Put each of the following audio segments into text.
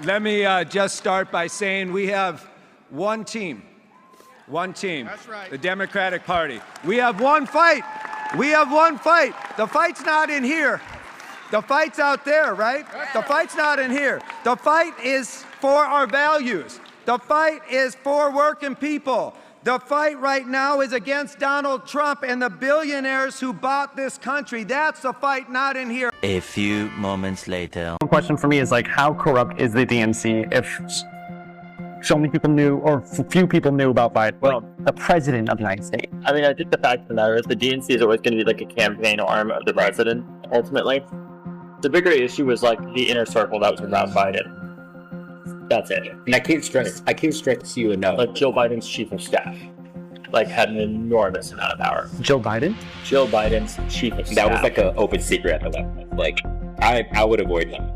Let me just start by saying we have one team. One team. That's right. The Democratic Party. We have one fight. We have one fight. The fight's not in here. The fight's out there, right? The fight's not in here. The fight is for our values. The fight is for working people. The fight right now is against Donald Trump and the billionaires who bought this country. That's the fight, not in here. A few moments later. One question for me is like, how corrupt is the DNC if so many people knew, or few people knew about Biden? Well, the president of the United States. I mean, I think the fact of the matter is the DNC is always going to be like a campaign arm of the president, ultimately. The bigger issue was like the inner circle that was around Biden. That's it. And I can't stress to you enough. Like Joe Biden's chief of staff, like had an enormous amount of power. Joe Biden? Joe Biden's chief of staff. That was like an open secret at the level. Like, I would avoid him.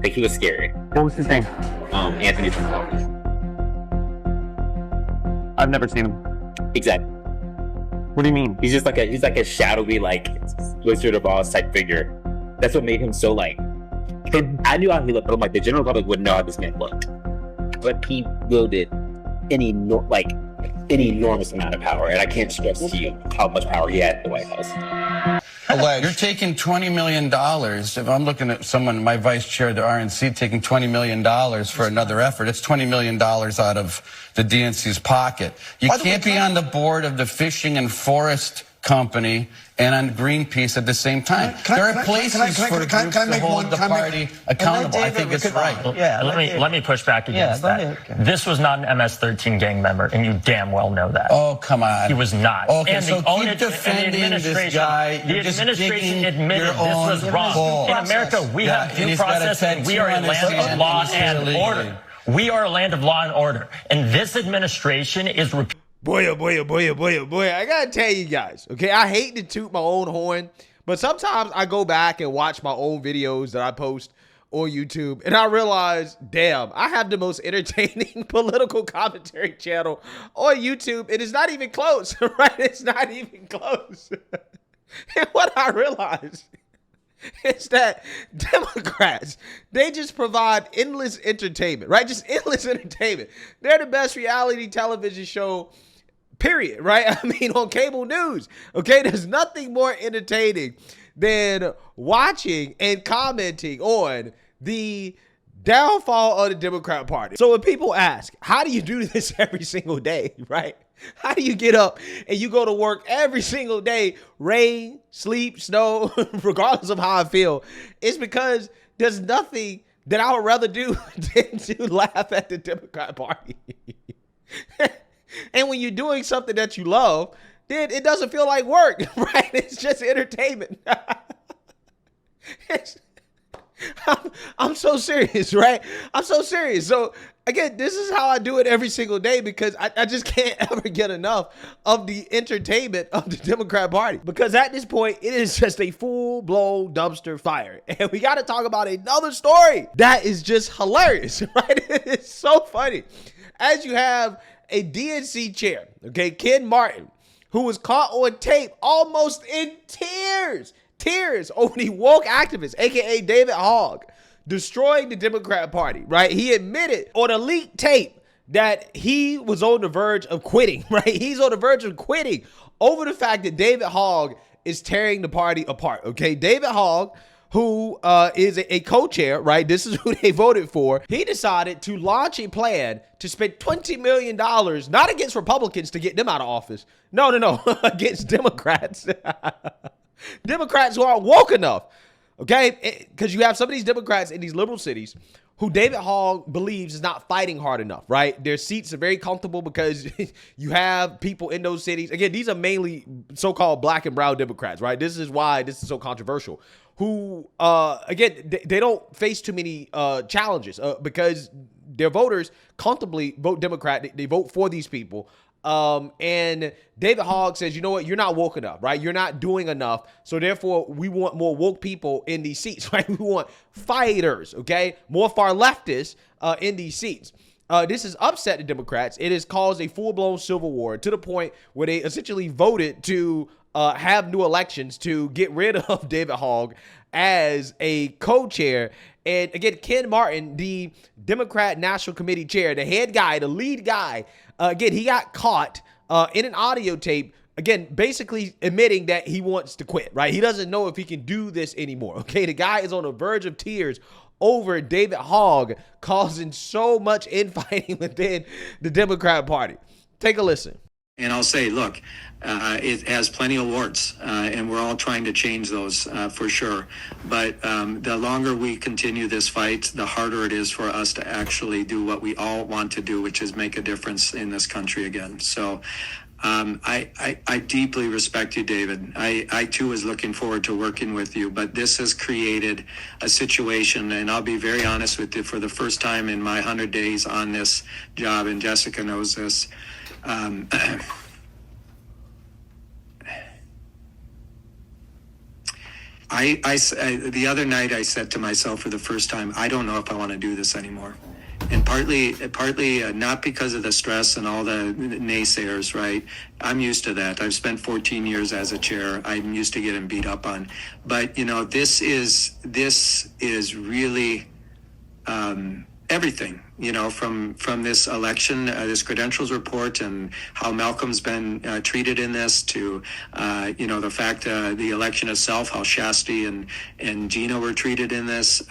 Like, he was scary. What was his name? Anthony Trump. I've never seen him. Exactly. What do you mean? He's like a shadowy, like, Wizard of Oz type figure. That's what made him so, like, I knew how he looked, but I'm like, the general public wouldn't know how this man looked. But he wielded an enormous amount of power, and I can't stress to you how much power he had at the White House. You're taking $20 million. If I'm looking at someone, my vice chair of the RNC, taking $20 million for another effort, it's $20 million out of the DNC's pocket. You can't be on the board of the Fishing and Forest Company and on Greenpeace at the same time. There are places for groups to hold the party accountable. I think it's right. Yeah, let me push back against that. This was not an MS-13 gang member, and you damn well know that. Oh, come on. He was not. Okay, and so the keep defending this guy. The administration admitted this was wrong. In America, we have due process, and we are a land of law and order. We are a land of law and order. And this administration is Boy, I gotta tell you guys, okay, I hate to toot my own horn, but sometimes I go back and watch my own videos that I post on YouTube, and I realize, damn, I have the most entertaining political commentary channel on YouTube. It is not even close, right? It's not even close. And what I realize is that Democrats, they just provide endless entertainment, right? Just endless entertainment. They're the best reality television show, period, right? I mean, on cable news, okay? There's nothing more entertaining than watching and commenting on the downfall of the Democrat Party. So when people ask, how do you do this every single day, right? How do you get up and you go to work every single day, rain, sleep, snow, regardless of how I feel? It's because there's nothing that I would rather do than to laugh at the Democrat Party. And when you're doing something that you love, then it doesn't feel like work, right? It's just entertainment. I'm so serious, right? I'm so serious. So again, this is how I do it every single day because I just can't ever get enough of the entertainment of the Democrat Party. Because at this point, it is just a full-blown dumpster fire. And we got to talk about another story that is just hilarious, right? It's so funny. As you have a DNC chair, okay, Ken Martin, who was caught on tape almost in tears over the woke activist, aka David Hogg, destroying the Democrat Party, right? He admitted on a leaked tape that he was on the verge of quitting, right? He's on the verge of quitting over the fact that David Hogg is tearing the party apart, okay? David Hogg, who is a co-chair, right? This is who they voted for. He decided to launch a plan to spend $20 million, not against Republicans to get them out of office. No, against Democrats. Democrats who aren't woke enough, okay? Because you have some of these Democrats in these liberal cities who David Hogg believes is not fighting hard enough, right? Their seats are very comfortable because you have people in those cities. Again, these are mainly so-called black and brown Democrats, right? This is why this is so controversial. Who, again, they don't face too many challenges because their voters comfortably vote Democrat. They vote for these people. And David Hogg says, you know what? You're not woke enough, right? You're not doing enough. So therefore, we want more woke people in these seats, right? We want fighters, okay? More far leftists in these seats. This has upset the Democrats. It has caused a full-blown civil war to the point where they essentially voted to have new elections to get rid of David Hogg as a co-chair. And again, Ken Martin, the Democrat National Committee chair, the head guy, the lead guy, again, he got caught in an audio tape, again, basically admitting that he wants to quit, right? He doesn't know if he can do this anymore, okay? The guy is on the verge of tears over David Hogg causing so much infighting within the Democrat Party. Take a listen. And I'll say, look, it has plenty of warts, and we're all trying to change those for sure. But the longer we continue this fight, the harder it is for us to actually do what we all want to do, which is make a difference in this country again. So I deeply respect you, David. I too was looking forward to working with you, but this has created a situation, and I'll be very honest with you, for the first time in my 100 days on this job, and Jessica knows this, the other night I said to myself for the first time, I don't know if I want to do this anymore. And partly not because of the stress and all the naysayers, right? I'm used to that. I've spent 14 years as a chair. I'm used to getting beat up on. But, this is really everything, from this election, this credentials report, and how Malcolm's been treated in this, to, the fact the election itself, how Shasti and Gina were treated in this.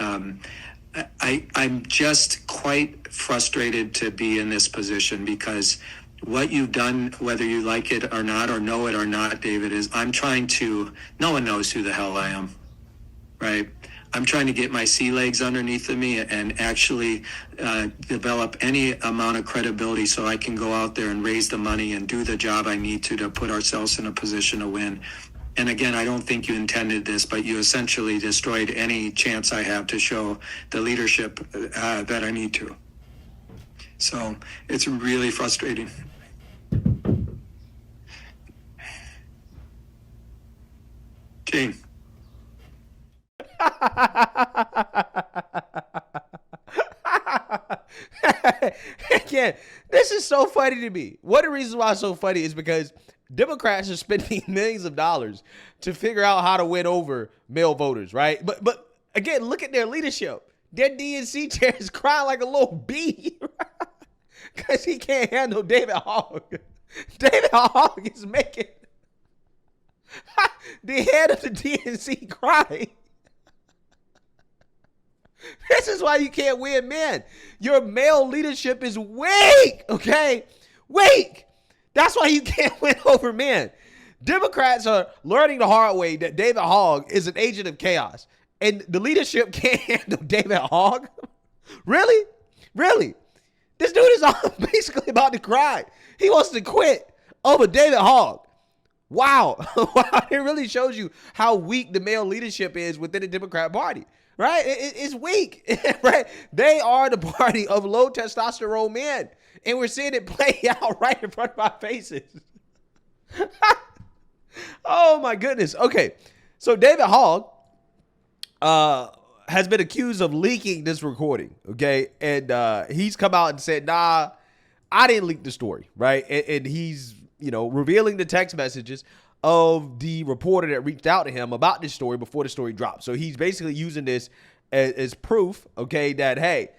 I'm just quite frustrated to be in this position, because what you've done, whether you like it or not, or know it or not, David, is no one knows who the hell I am, right? I'm trying to get my sea legs underneath of me and actually develop any amount of credibility so I can go out there and raise the money and do the job I need to put ourselves in a position to win. And again, I don't think you intended this, but you essentially destroyed any chance I have to show the leadership that I need to. So it's really frustrating. Jane. Again, this is so funny to me. One of the reasons why it's so funny is because Democrats are spending millions of dollars to figure out how to win over male voters, right? But again, look at their leadership. Their DNC chair is crying like a little bee because he can't handle David Hogg. David Hogg is making the head of the DNC cry. This is why you can't win men. Your male leadership is weak, okay? Weak. That's why you can't win over men. Democrats are learning the hard way that David Hogg is an agent of chaos, and the leadership can't handle David Hogg. Really? Really? This dude is basically about to cry. He wants to quit over David Hogg. Wow. Wow. It really shows you how weak the male leadership is within the Democrat Party. Right? It's weak, right? They are the party of low testosterone men, and we're seeing it play out right in front of our faces. Oh, my goodness. Okay, so David Hogg has been accused of leaking this recording, okay? And he's come out and said, nah, I didn't leak the story, right? And he's, revealing the text messages of the reporter that reached out to him about this story before the story dropped. So he's basically using this as proof, okay, that, hey,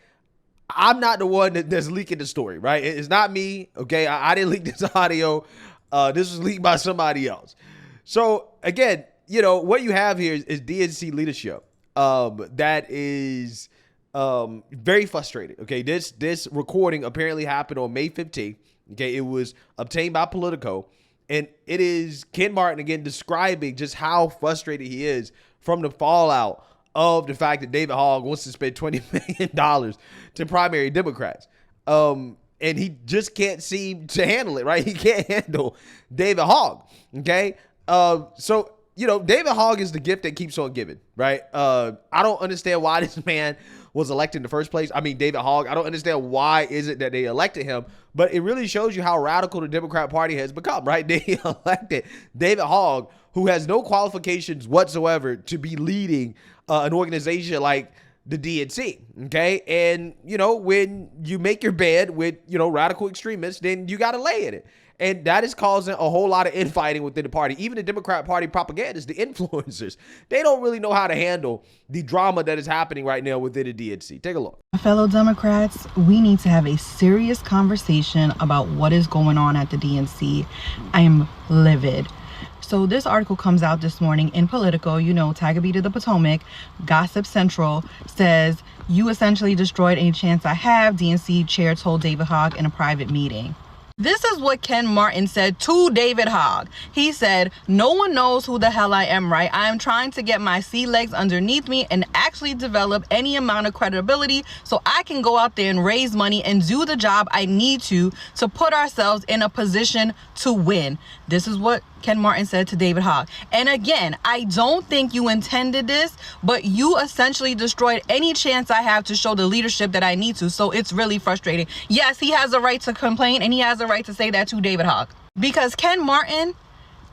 I'm not the one that's leaking the story, right? It's not me, okay? I didn't leak this audio. This was leaked by somebody else. So, again, what you have here is DNC leadership that is very frustrated, okay? This recording apparently happened on May 15th, okay? It was obtained by Politico. And it is Ken Martin, again, describing just how frustrated he is from the fallout of the fact that David Hogg wants to spend $20 million to primary Democrats. And he just can't seem to handle it, right? He can't handle David Hogg, okay? So, David Hogg is the gift that keeps on giving, right? I don't understand why this man was elected in the first place. I mean, David Hogg, I don't understand why is it that they elected him, but it really shows you how radical the Democrat Party has become, right? They elected David Hogg, who has no qualifications whatsoever to be leading an organization like the DNC, okay? And, when you make your bed with, radical extremists, then you got to lay in it. And that is causing a whole lot of infighting within the party. Even the Democrat Party propagandists, the influencers, they don't really know how to handle the drama that is happening right now within the DNC. Take a look. Fellow Democrats, we need to have a serious conversation about what is going on at the DNC. I am livid. So this article comes out this morning in Politico, Tiger Beat of the Potomac, Gossip Central says, "You essentially destroyed any chance I have," DNC chair told David Hogg in a private meeting. This is what Ken Martin said to David Hogg. He said, "No one knows who the hell I am, right? I am trying to get my sea legs underneath me and actually develop any amount of credibility so I can go out there and raise money and do the job I need to put ourselves in a position to win." This is what Ken Martin said to David Hogg. And again, I don't think you intended this, but you essentially destroyed any chance I have to show the leadership that I need to. So it's really frustrating. Yes, he has a right to complain, and he has a right to say that to David Hogg, because Ken Martin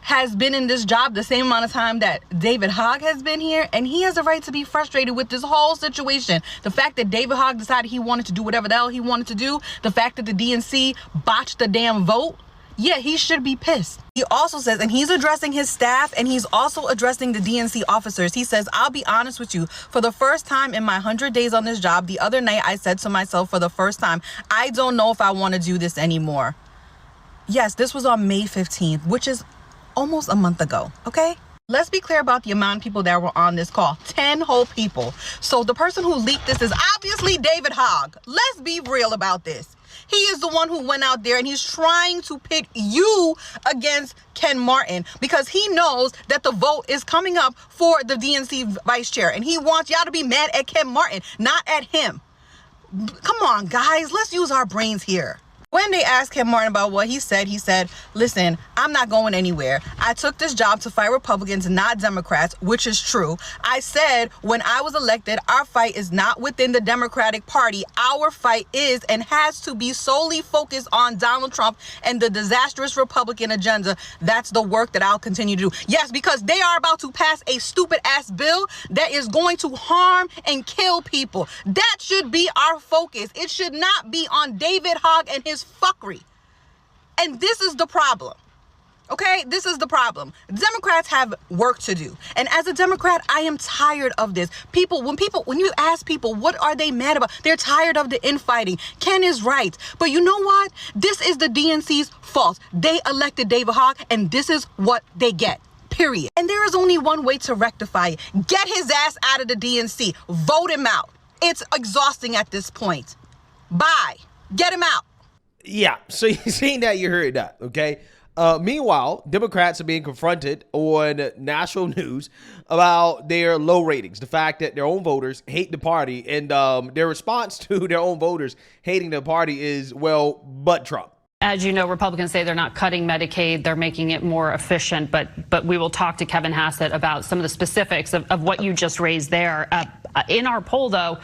has been in this job the same amount of time that David Hogg has been here, and he has a right to be frustrated with this whole situation. The fact that David Hogg decided he wanted to do whatever the hell he wanted to do, the fact that the DNC botched the damn vote, yeah, he should be pissed. He also says, and he's addressing his staff, and he's also addressing the DNC officers. He says, "I'll be honest with you. For the first time in my 100 days on this job, the other night I said to myself for the first time, I don't know if I want to do this anymore." Yes, this was on May 15th, which is almost a month ago, okay? Let's be clear about the amount of people that were on this call. 10 whole people. So the person who leaked this is obviously David Hogg. Let's be real about this. He is the one who went out there and he's trying to pit you against Ken Martin because he knows that the vote is coming up for the DNC vice chair, and he wants y'all to be mad at Ken Martin, not at him. Come on, guys, let's use our brains here. When they asked Ken Martin about what he said, "Listen, I'm not going anywhere. I took this job to fight Republicans, not Democrats," which is true. "I said when I was elected, our fight is not within the Democratic Party. Our fight is and has to be solely focused on Donald Trump and the disastrous Republican agenda. That's the work that I'll continue to do." Yes, because they are about to pass a stupid ass bill that is going to harm and kill people. That should be our focus. It should not be on David Hogg and his fuckery. And this is the problem. Okay, this is the problem. Democrats have work to do. And as a Democrat, I am tired of this. When you ask people what are they mad about, they're tired of the infighting. Ken is right. But you know what? This is the DNC's fault. They elected David Hogg, and this is what they get. Period. And there is only one way to rectify it. Get his ass out of the DNC. Vote him out. It's exhausting at this point. Bye. Get him out. Yeah, so you seen that, you heard that, okay? Meanwhile, Democrats are being confronted on national news about their low ratings, the fact that their own voters hate the party, and their response to their own voters hating the party is, well, but Trump. As you know, Republicans say they're not cutting Medicaid, they're making it more efficient, but we will talk to Kevin Hassett about some of the specifics of what you just raised there. In our poll, though,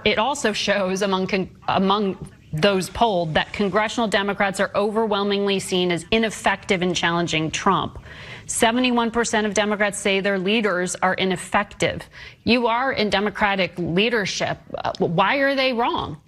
it also shows among those polled that congressional Democrats are overwhelmingly seen as ineffective in challenging Trump. 71% of Democrats say their leaders are ineffective. You are in Democratic leadership. Why are they wrong?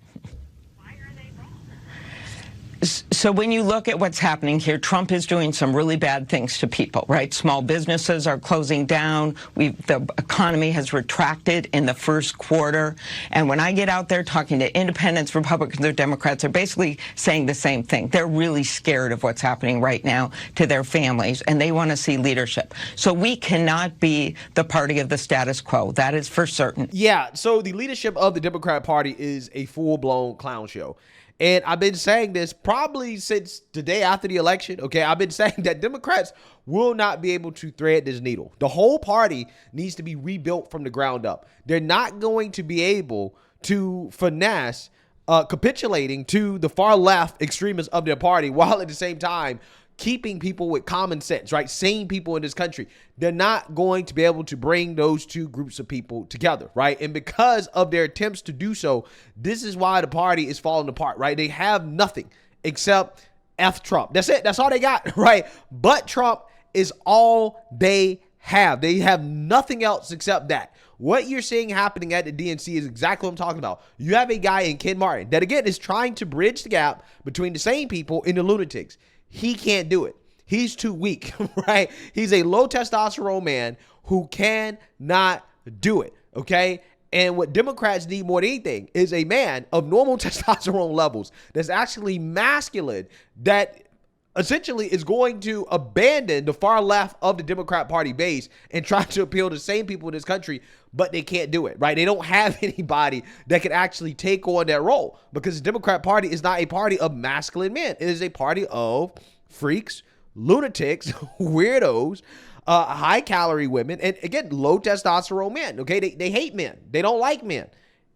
So when you look at what's happening here, Trump is doing some really bad things to people, right? Small businesses are closing down. The economy has retracted in the first quarter. And when I get out there talking to independents, Republicans, or Democrats, they're basically saying the same thing. They're really scared of what's happening right now to their families, and they want to see leadership. So we cannot be the party of the status quo. That is for certain. Yeah, so the leadership of the Democrat Party is a full-blown clown show. And I've been saying this probably since the day after the election, okay? I've been saying that Democrats will not be able to thread this needle. The whole party needs to be rebuilt from the ground up. They're not going to be able to finesse capitulating to the far left extremists of their party while at the same time keeping people with common sense, right? Sane people in this country. They're not going to be able to bring those two groups of people together, right? And because of their attempts to do so, this is why the party is falling apart, right? They have nothing except F Trump. That's it. That's all they got, right? But Trump is all they have. They have nothing else except that. What you're seeing happening at the DNC is exactly what I'm talking about. You have a guy in Ken Martin that, again, is trying to bridge the gap between the sane people and the lunatics. he can't do it. He's too weak, right? He's a low testosterone man who cannot do it, okay? And what Democrats need more than anything is a man of normal testosterone levels that's actually masculine, that essentially is going to abandon the far left of the Democrat Party base and try to appeal to the same people in this country, but they can't do it, right? They don't have anybody that can actually take on that role, because the Democrat Party is not a party of masculine men. It is a party of freaks, lunatics, weirdos, high-calorie women, and again, low testosterone men, okay? They hate men. They don't like men.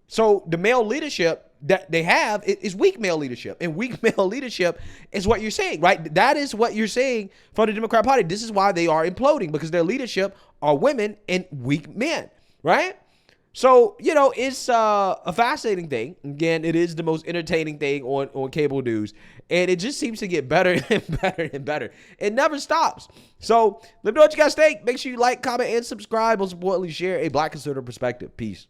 So the male leadership that they have is weak male leadership, and weak male leadership is what you're saying, right? That is what you're saying from the Democrat Party. This is why they are imploding, because their leadership are women and weak men, right? So, you know, it's a fascinating thing. Again, it is the most entertaining thing on cable news, and it just seems to get better and better and better. It never stops. So let me know what you guys think. Make sure you like, comment, and subscribe. Most importantly, share a Black conservative perspective. Peace.